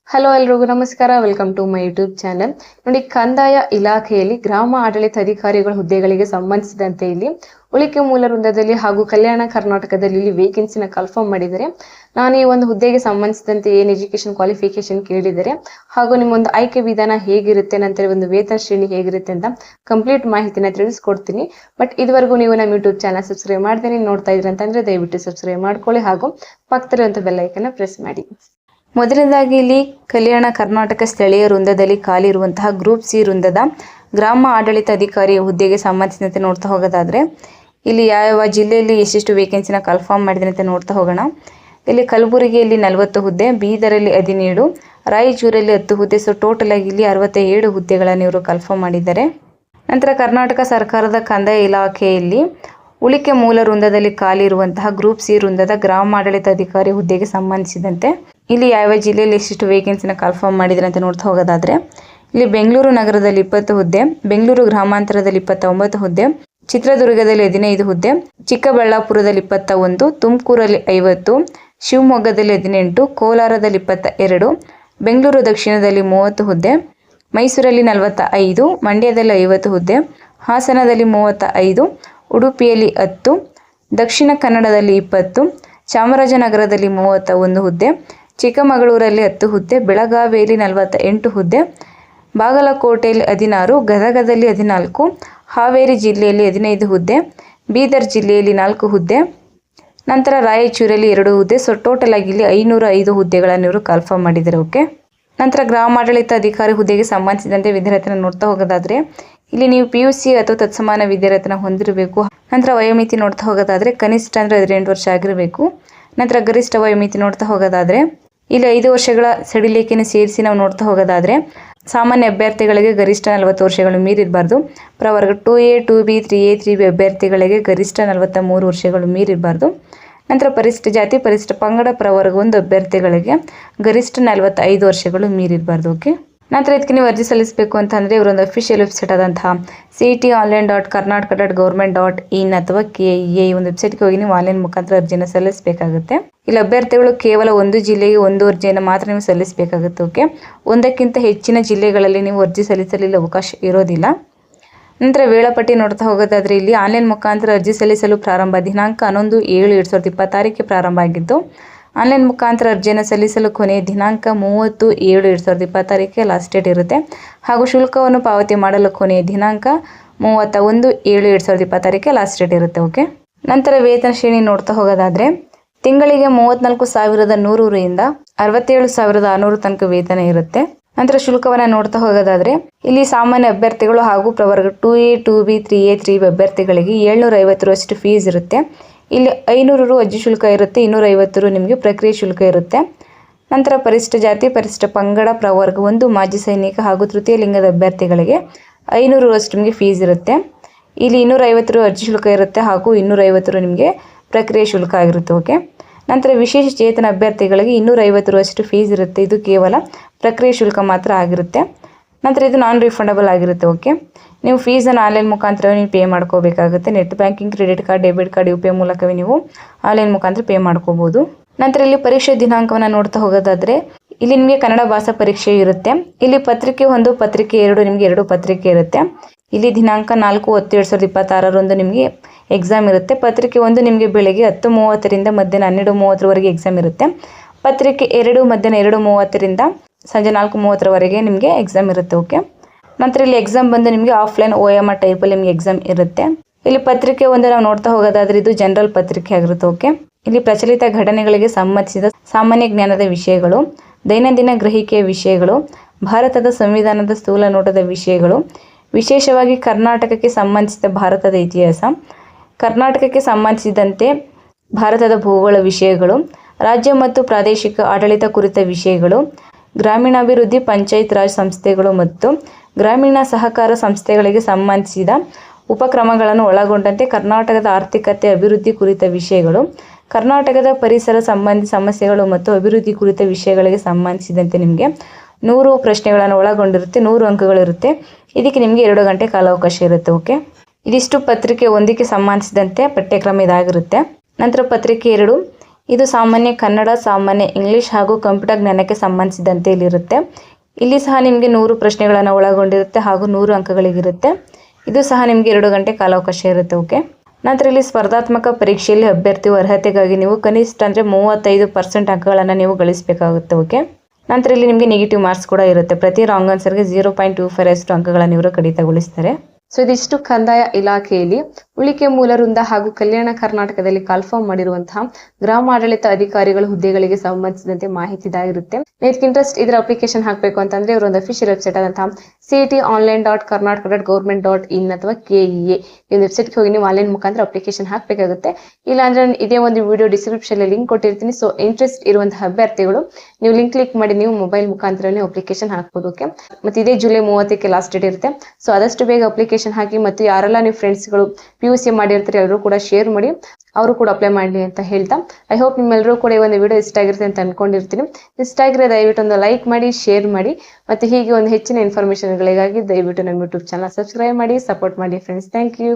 Hello ಎಲ್ರಿಗೂ ನಮಸ್ಕಾರ. Welcome to my YouTube channel. ನೋಡಿ, ಕಂದಾಯ ಇಲಾಖೆಯಲ್ಲಿ ಗ್ರಾಮ ಆಡಳಿತ ಅಧಿಕಾರಿಗಳ ಹುದ್ದೆಗಳಿಗೆ ಸಂಬಂಧಿಸಿದಂತೆ ಇಲ್ಲಿ ಉಳಿಕೆ ಮೂಲ ವೃಂದದಲ್ಲಿ ಹಾಗೂ ಕಲ್ಯಾಣ ಕರ್ನಾಟಕದಲ್ಲಿ ಇಲ್ಲಿ ವೇಕೆನ್ಸಿನ ಕನ್ಫರ್ಮ್ ಮಾಡಿದರೆ ನಾನು ಈ ಒಂದು ಹುದ್ದೆಗೆ ಸಂಬಂಧಿಸಿದಂತೆ ಏನು ಎಜುಕೇಶನ್ ಕ್ವಾಲಿಫಿಕೇಶನ್ ಕೇಳಿದರೆ ಹಾಗೂ ನಿಮ್ಮ ಒಂದು ಆಯ್ಕೆ ವಿಧಾನ ಹೇಗಿರುತ್ತೆ ನಂತರ ಒಂದು ವೇತನ ಶ್ರೇಣಿ ಹೇಗಿರುತ್ತೆ ಅಂತ ಕಂಪ್ಲೀಟ್ ಮಾಹಿತಿನ ತಿಳಿಸ್ಕೊಡ್ತೀನಿ. ಬಟ್ ಇದುವರೆಗೂ ನೀವು ನಮ್ಮ ಯೂಟ್ಯೂಬ್ ಚಾನಲ್ ಸಬ್ಸ್ಕ್ರೈಬ್ ಮಾಡ್ತೀನಿ ನೋಡ್ತಾ ಇದ್ರಿ ಅಂತಂದ್ರೆ ದಯವಿಟ್ಟು ಸಬ್ಸ್ಕ್ರೈಬ್ ಮಾಡ್ಕೊಳ್ಳಿ ಹಾಗೂ ಪಕ್ಕದಲ್ಲಿರುವಂಥ ಬೆಲ್ ಐಕನ್ನ ಪ್ರೆಸ್ ಮಾಡಿ. ಮೊದಲನೇದಾಗಿ ಇಲ್ಲಿ ಕಲ್ಯಾಣ ಕರ್ನಾಟಕ ಸ್ಥಳೀಯ ವೃಂದದಲ್ಲಿ ಖಾಲಿ ಇರುವಂತಹ ಗ್ರೂಪ್ ಸಿ ವೃಂದದ ಗ್ರಾಮ ಆಡಳಿತ ಅಧಿಕಾರಿ ಹುದ್ದೆಗೆ ಸಂಬಂಧಿಸಿದಂತೆ ನೋಡ್ತಾ ಹೋಗೋದಾದ್ರೆ ಇಲ್ಲಿ ಯಾವ ಜಿಲ್ಲೆಯಲ್ಲಿ ಎಷ್ಟೆಷ್ಟು ವೇಕೆನ್ಸಿನ ಕನ್ಫರ್ಮ್ ಮಾಡಿದೆ ಅಂತ ನೋಡ್ತಾ ಹೋಗೋಣ. ಇಲ್ಲಿ ಕಲಬುರಗಿಯಲ್ಲಿ 40 ಹುದ್ದೆ, ಬೀದರಲ್ಲಿ 17, ರಾಯಚೂರಲ್ಲಿ 10 ಹುದ್ದೆ. ಸೊ ಟೋಟಲ್ ಆಗಿ ಇಲ್ಲಿ 67 ಹುದ್ದೆಗಳನ್ನು ಇವರು ಕನ್ಫರ್ಮ್ ಮಾಡಿದ್ದಾರೆ. ನಂತರ ಕರ್ನಾಟಕ ಸರ್ಕಾರದ ಕಂದಾಯ ಇಲಾಖೆಯಲ್ಲಿ ಉಳಿಕೆ ಮೂಲ ವೃಂದದಲ್ಲಿ ಖಾಲಿ ಇರುವಂತಹ ಗ್ರೂಪ್ ಸಿ ವೃಂದದ ಗ್ರಾಮ ಆಡಳಿತ ಅಧಿಕಾರಿ ಹುದ್ದೆಗೆ ಸಂಬಂಧಿಸಿದಂತೆ ಇಲ್ಲಿ ಯಾವ ಜಿಲ್ಲೆಯಲ್ಲಿ ಎಷ್ಟೆಷ್ಟು ವೇಕೆನ್ಸಿನ ಕನ್ಫರ್ಮ್ ಮಾಡಿದ್ರೆ ಅಂತ ನೋಡ್ತಾ ಹೋಗೋದಾದ್ರೆ ಇಲ್ಲಿ ಬೆಂಗಳೂರು ನಗರದಲ್ಲಿ 20 ಹುದ್ದೆ, ಬೆಂಗಳೂರು ಗ್ರಾಮಾಂತರದಲ್ಲಿ 29 ಹುದ್ದೆ, ಚಿತ್ರದುರ್ಗದಲ್ಲಿ 15 ಹುದ್ದೆ, ಚಿಕ್ಕಬಳ್ಳಾಪುರದಲ್ಲಿ 21, ತುಮಕೂರಲ್ಲಿ 50, ಶಿವಮೊಗ್ಗದಲ್ಲಿ 18, ಕೋಲಾರದಲ್ಲಿ 22, ಬೆಂಗಳೂರು ದಕ್ಷಿಣದಲ್ಲಿ 30 ಹುದ್ದೆ, ಮೈಸೂರಲ್ಲಿ 45, ಮಂಡ್ಯದಲ್ಲಿ 50 ಹುದ್ದೆ, ಹಾಸನದಲ್ಲಿ 35, ಉಡುಪಿಯಲ್ಲಿ 10, ದಕ್ಷಿಣ ಕನ್ನಡದಲ್ಲಿ 20, ಚಾಮರಾಜನಗರದಲ್ಲಿ 31 ಹುದ್ದೆ, ಚಿಕ್ಕಮಗಳೂರಲ್ಲಿ 10 ಹುದ್ದೆ, ಬೆಳಗಾವಿಯಲ್ಲಿ 48 ಹುದ್ದೆ, ಬಾಗಲಕೋಟೆಯಲ್ಲಿ 16, ಗದಗದಲ್ಲಿ 14, ಹಾವೇರಿ ಜಿಲ್ಲೆಯಲ್ಲಿ 15 ಹುದ್ದೆ, ಬೀದರ್ ಜಿಲ್ಲೆಯಲ್ಲಿ 4 ಹುದ್ದೆ, ನಂತರ ರಾಯಚೂರಲ್ಲಿ 2 ಹುದ್ದೆ. ಸೊ ಟೋಟಲ್ ಆಗಿ ಇಲ್ಲಿ 505 ಹುದ್ದೆಗಳನ್ನು ಇವರು ಕನ್ಫರ್ಮ್ ಮಾಡಿದ್ದಾರೆ. ಓಕೆ, ನಂತರ ಗ್ರಾಮಾಡಳಿತ ಅಧಿಕಾರಿ ಹುದ್ದೆಗೆ ಸಂಬಂಧಿಸಿದಂತೆ ವಿದ್ಯಾರ್ಥಿನ ನೋಡ್ತಾ ಹೋಗೋದಾದ್ರೆ ಇಲ್ಲಿ ನೀವು PUC ಅಥವಾ ತತ್ಸಮಾನ ವಿದ್ಯಾರ್ಥಿನ ಹೊಂದಿರಬೇಕು. ನಂತರ ವಯೋಮಿತಿ ನೋಡ್ತಾ ಹೋಗೋದಾದ್ರೆ ಕನಿಷ್ಠ ಅಂದರೆ 18 ವರ್ಷ ಆಗಿರಬೇಕು. ನಂತರ ಗರಿಷ್ಠ ವಯೋಮಿತಿ ನೋಡ್ತಾ ಹೋಗೋದಾದ್ರೆ ಇಲ್ಲಿ 5 ವರ್ಷಗಳ ಸಡಿಲಿಕೆಯನ್ನು ಸೇರಿಸಿ ನಾವು ನೋಡ್ತಾ ಹೋಗೋದಾದ್ರೆ ಸಾಮಾನ್ಯ ಅಭ್ಯರ್ಥಿಗಳಿಗೆ ಗರಿಷ್ಠ 40 ವರ್ಷಗಳು ಮೀರಿರಬಾರ್ದು. ಪ್ರವರ್ಗ 2A 2B 3A 3B ಅಭ್ಯರ್ಥಿಗಳಿಗೆ ಗರಿಷ್ಠ 43 ವರ್ಷಗಳು ಮೀರಿರಬಾರ್ದು. ನಂತರ ಪರಿಶಿಷ್ಟ ಜಾತಿ ಪರಿಶಿಷ್ಟ ಪಂಗಡ ಪ್ರವರ್ಗ 1 ಅಭ್ಯರ್ಥಿಗಳಿಗೆ ಗರಿಷ್ಠ 45 ವರ್ಷಗಳು ಮೀರಿರಬಾರ್ದು. ಓಕೆ, ನಂತರ ಇದಕ್ಕೆ ನೀವು ಅರ್ಜಿ ಸಲ್ಲಿಸಬೇಕು ಅಂತಂದರೆ ಇವರೊಂದು ಅಫಿಷಿಯಲ್ ವೆಬ್ಸೈಟ್ ಆದಂತಹ CETonline.karnataka.gov.in ಅಥವಾ KEA ಈ ಒಂದು ವೆಬ್ಸೈಟ್ಗೆ ಹೋಗಿ ನೀವು ಆನ್ಲೈನ್ ಮುಖಾಂತರ ಅರ್ಜಿಯನ್ನು ಸಲ್ಲಿಸಬೇಕಾಗುತ್ತೆ. ಇಲ್ಲಿ ಅಭ್ಯರ್ಥಿಗಳು ಕೇವಲ ಒಂದು ಜಿಲ್ಲೆಗೆ ಒಂದು ಅರ್ಜಿಯನ್ನು ಮಾತ್ರ ನೀವು ಸಲ್ಲಿಸಬೇಕಾಗುತ್ತೆ. ಓಕೆ, ಒಂದಕ್ಕಿಂತ ಹೆಚ್ಚಿನ ಜಿಲ್ಲೆಗಳಲ್ಲಿ ನೀವು ಅರ್ಜಿ ಸಲ್ಲಿಸಲು ಅವಕಾಶ ಇರೋದಿಲ್ಲ. ನಂತರ ವೇಳಾಪಟ್ಟಿ ನೋಡ್ತಾ ಹೋಗೋದಾದ್ರೆ ಇಲ್ಲಿ ಆನ್ಲೈನ್ ಮುಖಾಂತರ ಅರ್ಜಿ ಸಲ್ಲಿಸಲು ಪ್ರಾರಂಭ ದಿನಾಂಕ 11/7/2026 ಪ್ರಾರಂಭ ಆಗಿದ್ದು ಆನ್ಲೈನ್ ಮುಖಾಂತರ ಅರ್ಜಿಯನ್ನು ಸಲ್ಲಿಸಲು ಕೊನೆಯ ದಿನಾಂಕ 30/7/2026 ಲಾಸ್ಟ್ ಡೇಟ್ ಇರುತ್ತೆ. ಹಾಗೂ ಶುಲ್ಕವನ್ನು ಪಾವತಿ ಮಾಡಲು ಕೊನೆಯ ದಿನಾಂಕ 31/7/2026 ಲಾಸ್ಟ್ ಡೇಟ್ ಇರುತ್ತೆ. ಓಕೆ, ನಂತರ ವೇತನ ಶ್ರೇಣಿ ನೋಡ್ತಾ ಹೋಗೋದಾದ್ರೆ ತಿಂಗಳಿಗೆ 34,100 ರಿಂದ 67,600 ತನಕ ವೇತನ ಇರುತ್ತೆ. ನಂತರ ಶುಲ್ಕವನ್ನು ನೋಡ್ತಾ ಹೋಗೋದಾದ್ರೆ ಇಲ್ಲಿ ಸಾಮಾನ್ಯ ಅಭ್ಯರ್ಥಿಗಳು ಹಾಗೂ ಪ್ರವರ್ಗ 2A 2B 3A 3B ಅಭ್ಯರ್ಥಿಗಳಿಗೆ 750 ಅಷ್ಟು ಫೀಸ್ ಇರುತ್ತೆ. ಇಲ್ಲಿ 500 ರು ಅರ್ಜಿ ಶುಲ್ಕ ಇರುತ್ತೆ, 250 ರು ನಿಮಗೆ ಪ್ರಕ್ರಿಯೆ ಶುಲ್ಕ ಇರುತ್ತೆ. ನಂತರ ಪರಿಶಿಷ್ಟ ಜಾತಿ ಪರಿಶಿಷ್ಟ ಪಂಗಡ ಪ್ರವರ್ಗ 1 ಮಾಜಿ ಸೈನಿಕ ಹಾಗೂ ತೃತೀಯ ಲಿಂಗದ ಅಭ್ಯರ್ಥಿಗಳಿಗೆ 500 ರು ಅಷ್ಟು ನಿಮಗೆ ಫೀಸ್ ಇರುತ್ತೆ. ಇಲ್ಲಿ 250 ರು ಅರ್ಜಿ ಶುಲ್ಕ ಇರುತ್ತೆ ಹಾಗೂ 250 ರು ನಿಮಗೆ ಪ್ರಕ್ರಿಯೆ ಶುಲ್ಕ ಆಗಿರುತ್ತೆ. ಓಕೆ, ನಂತರ ವಿಶೇಷ ಚೇತನ ಅಭ್ಯರ್ಥಿಗಳಿಗೆ 250 ರು ಅಷ್ಟು ಫೀಸ್ ಇರುತ್ತೆ. ಇದು ಕೇವಲ ಪ್ರಕ್ರಿಯೆ ಶುಲ್ಕ ಮಾತ್ರ ಆಗಿರುತ್ತೆ. ನಂತರ ಇದು ನಾನ್ ರಿಫಂಡಬಲ್ ಆಗಿರುತ್ತೆ. ಓಕೆ, ನೀವು ಫೀಸನ್ನು ಆನ್ಲೈನ್ ಮುಖಾಂತರವೇ ನೀವು ಪೇ ಮಾಡ್ಕೋಬೇಕಾಗುತ್ತೆ. Net banking, credit card, debit card, UPI ಮೂಲಕವೇ ನೀವು ಆನ್ಲೈನ್ ಮುಖಾಂತರ ಪೇ ಮಾಡ್ಕೋಬೋದು. ನಂತರ ಇಲ್ಲಿ ಪರೀಕ್ಷೆ ದಿನಾಂಕವನ್ನು ನೋಡ್ತಾ ಹೋಗೋದಾದ್ರೆ ಇಲ್ಲಿ ನಿಮಗೆ ಕನ್ನಡ ಭಾಷಾ ಪರೀಕ್ಷೆ ಇರುತ್ತೆ. ಇಲ್ಲಿ ಪತ್ರಿಕೆ 1 ಪತ್ರಿಕೆ 2 ನಿಮಗೆ 2 ಪತ್ರಿಕೆ ಇರುತ್ತೆ. ಇಲ್ಲಿ ದಿನಾಂಕ 4/10/2026 ನಿಮಗೆ ಎಕ್ಸಾಮ್ ಇರುತ್ತೆ. ಪತ್ರಿಕೆ 1 ನಿಮಗೆ ಬೆಳಗ್ಗೆ 10:30 ರಿಂದ ಮಧ್ಯಾಹ್ನ 12:30 ಎಕ್ಸಾಮ್ ಇರುತ್ತೆ. ಪತ್ರಿಕೆ 2 ಮಧ್ಯಾಹ್ನ 2:30 ರಿಂದ ಸಂಜೆ 4:30 ನಿಮಗೆ ಎಕ್ಸಾಮ್ ಇರುತ್ತೆ. ಓಕೆ, ನಂತರ ಇಲ್ಲಿ ಎಕ್ಸಾಮ್ ಬಂದು ನಿಮಗೆ ಆಫ್ಲೈನ್ OMR ಟೈಪಲ್ಲಿ ನಿಮಗೆ ಎಕ್ಸಾಮ್ ಇರುತ್ತೆ. ಇಲ್ಲಿ ಪತ್ರಿಕೆ 1 ನಾವು ನೋಡ್ತಾ ಹೋಗೋದಾದ್ರೆ ಇದು ಜನರಲ್ ಪತ್ರಿಕೆ ಆಗಿರುತ್ತೆ. ಓಕೆ, ಇಲ್ಲಿ ಪ್ರಚಲಿತ ಘಟನೆಗಳಿಗೆ ಸಂಬಂಧಿಸಿದ ಸಾಮಾನ್ಯ ಜ್ಞಾನದ ವಿಷಯಗಳು, ದೈನಂದಿನ ಗ್ರಹಿಕೆಯ ವಿಷಯಗಳು, ಭಾರತದ ಸಂವಿಧಾನದ ಸ್ಥೂಲ ನೋಟದ ವಿಷಯಗಳು, ವಿಶೇಷವಾಗಿ ಕರ್ನಾಟಕಕ್ಕೆ ಸಂಬಂಧಿಸಿದ ಭಾರತದ ಇತಿಹಾಸ, ಕರ್ನಾಟಕಕ್ಕೆ ಸಂಬಂಧಿಸಿದಂತೆ ಭಾರತದ ಭೂಗೋಳ ವಿಷಯಗಳು, ರಾಜ್ಯ ಮತ್ತು ಪ್ರಾದೇಶಿಕ ಆಡಳಿತ ಕುರಿತ ವಿಷಯಗಳು, ಗ್ರಾಮೀಣಾಭಿವೃದ್ಧಿ ಪಂಚಾಯತ್ ರಾಜ್ ಸಂಸ್ಥೆಗಳು ಮತ್ತು ಗ್ರಾಮೀಣ ಸಹಕಾರ ಸಂಸ್ಥೆಗಳಿಗೆ ಸಂಬಂಧಿಸಿದ ಉಪಕ್ರಮಗಳನ್ನು ಒಳಗೊಂಡಂತೆ ಕರ್ನಾಟಕದ ಆರ್ಥಿಕತೆ ಅಭಿವೃದ್ಧಿ ಕುರಿತ ವಿಷಯಗಳು, ಕರ್ನಾಟಕದ ಪರಿಸರ ಸಂಬಂಧಿ ಸಮಸ್ಯೆಗಳು ಮತ್ತು ಅಭಿವೃದ್ಧಿ ಕುರಿತ ವಿಷಯಗಳಿಗೆ ಸಂಬಂಧಿಸಿದಂತೆ ನಿಮಗೆ 100 ಪ್ರಶ್ನೆಗಳನ್ನು ಒಳಗೊಂಡಿರುತ್ತೆ. 100 ಅಂಕಗಳಿರುತ್ತೆ. ಇದಕ್ಕೆ ನಿಮಗೆ 2 ಗಂಟೆ ಕಾಲಾವಕಾಶ ಇರುತ್ತೆ. ಓಕೆ, ಇದಿಷ್ಟು ಪತ್ರಿಕೆ 1ಕ್ಕೆ ಸಂಬಂಧಿಸಿದಂತೆ ಪಠ್ಯಕ್ರಮ ಇದಾಗಿರುತ್ತೆ. ನಂತರ ಪತ್ರಿಕೆ 2 ಇದು ಸಾಮಾನ್ಯ ಕನ್ನಡ, ಸಾಮಾನ್ಯ ಇಂಗ್ಲಿಷ್ ಹಾಗೂ ಕಂಪ್ಯೂಟರ್ ಜ್ಞಾನಕ್ಕೆ ಸಂಬಂಧಿಸಿದಂತೆ ಇಲ್ಲಿರುತ್ತೆ. ಇಲ್ಲಿ ಸಹ ನಿಮಗೆ 100 ಪ್ರಶ್ನೆಗಳನ್ನು ಒಳಗೊಂಡಿರುತ್ತೆ ಹಾಗೂ 100 ಅಂಕಗಳಿಗಿರುತ್ತೆ. ಇದು ಸಹ ನಿಮಗೆ 2 ಗಂಟೆ ಕಾಲಾವಕಾಶ ಇರುತ್ತೆ. ಓಕೆ, ನಂತರ ಇಲ್ಲಿ ಸ್ಪರ್ಧಾತ್ಮಕ ಪರೀಕ್ಷೆಯಲ್ಲಿ ಅಭ್ಯರ್ಥಿಯು ಅರ್ಹತೆಗಾಗಿ ನೀವು ಕನಿಷ್ಠ ಅಂದರೆ 35% ಅಂಕಗಳನ್ನು ನೀವು ಗಳಿಸಬೇಕಾಗುತ್ತೆ. ಓಕೆ, ನಂತರ ಇಲ್ಲಿ ನಿಮಗೆ ನೆಗೆಟಿವ್ ಮಾರ್ಕ್ಸ್ ಕೂಡ ಇರುತ್ತೆ. ಪ್ರತಿ ರಾಂಗ್ ಆನ್ಸರ್ಗೆ 0.25 ಅಷ್ಟು ಅಂಕಗಳನ್ನು ಇವರು ಕಡಿತಗೊಳಿಸ್ತಾರೆ. ಸೊ ಇದಿಷ್ಟು ಕಂದಾಯ ಇಲಾಖೆಯಲ್ಲಿ ಉಳಿಕೆ ಮೂಲ ವೃಂದ ಹಾಗೂ ಕಲ್ಯಾಣ ಕರ್ನಾಟಕದಲ್ಲಿ ಕಾಲ್ಫಾರ್ಮ್ ಮಾಡಿರುವಂತಹ ಗ್ರಾಮಾಡಳಿತ ಅಧಿಕಾರಿಗಳ ಹುದ್ದೆಗಳಿಗೆ ಸಂಬಂಧಿಸಿದಂತೆ ಮಾಹಿತಿ ಇದಾಗಿರುತ್ತೆ. ಇದಕ್ಕೆ ಇಂಟ್ರೆಸ್ಟ್ ಇದರ ಅಪ್ಲಿಕೇಶನ್ ಹಾಕಬೇಕು ಅಂತಂದ್ರೆ ಇವರೊಂದು ಅಫಿಷಿಯಲ್ ವೆಬ್ಸೈಟ್ ಆದಂತಹ CETonline.karnataka.government.in ಅಥವಾ KEA ಈ ವೆಬ್ಸೈಟ್ಗೆ ಹೋಗಿ ನೀವು ಆನ್ಲೈನ್ ಮುಖಾಂತರ ಅಪ್ಲಿಕೇಶನ್ ಹಾಕಬೇಕಾಗುತ್ತೆ. ಇಲ್ಲಾಂದ್ರೆ ಇದೇ ಒಂದು ವಿಡಿಯೋ ಡಿಸ್ಕ್ರಿಪ್ಷನ್ ಲಿಂಕ್ ಕೊಟ್ಟಿರ್ತೀನಿ. ಸೊ ಇಂಟ್ರೆಸ್ಟ್ ಇರುವಂತಹ ಅಭ್ಯರ್ಥಿಗಳು ನೀವು ಲಿಂಕ್ ಕ್ಲಿಕ್ ಮಾಡಿ ನೀವು ಮೊಬೈಲ್ ಮುಖಾಂತರ ಅಪ್ಲಿಕೇಶನ್ ಹಾಕಬಹುದು. ಓಕೆ, ಮತ್ತೆ ಇದೇ ಜುಲೈ 30ಕ್ಕೆ ಲಾಸ್ಟ್ ಡೇಟ್ ಇರುತ್ತೆ. ಸೊ ಆದಷ್ಟು ಬೇಗ ಅಪ್ಲಿಕೇಶನ್ ಹಾಕಿ ಮತ್ತು ಯಾರೆಲ್ಲ ನೀವು ಫ್ರೆಂಡ್ಸ್ಗಳು PUC ಮಾಡಿರ್ತಾರೆ ಎಲ್ಲರೂ ಕೂಡ ಶೇರ್ ಮಾಡಿ, ಅವರು ಕೂಡ ಅಪ್ಲೈ ಮಾಡಲಿ ಅಂತ ಹೇಳ್ತಾ ಐ ಹೋಪ್ ನಿಮ್ಮೆಲ್ಲರೂ ಕೂಡ ಈ ಒಂದು ವಿಡಿಯೋ ಇಷ್ಟ ಆಗಿರುತ್ತೆ ಅಂತ ಅನ್ಕೊಂಡಿರ್ತೀನಿ. ಇಷ್ಟ ಆಗಿರೋ ದಯವಿಟ್ಟು ಒಂದು ಲೈಕ್ ಮಾಡಿ, ಶೇರ್ ಮಾಡಿ, ಮತ್ತೆ ಹೀಗೆ ಒಂದು ಹೆಚ್ಚಿನ ಇನ್ಫಾರ್ಮೇಶನ್ಗಳಿಗಾಗಿ ದಯವಿಟ್ಟು ನಮ್ಮ ಯೂಟ್ಯೂಬ್ ಚಾನಲ್ ಸಬ್ಸ್ಕ್ರೈಬ್ ಮಾಡಿ, ಸಪೋರ್ಟ್ ಮಾಡಿ ಫ್ರೆಂಡ್ಸ್. Thank you.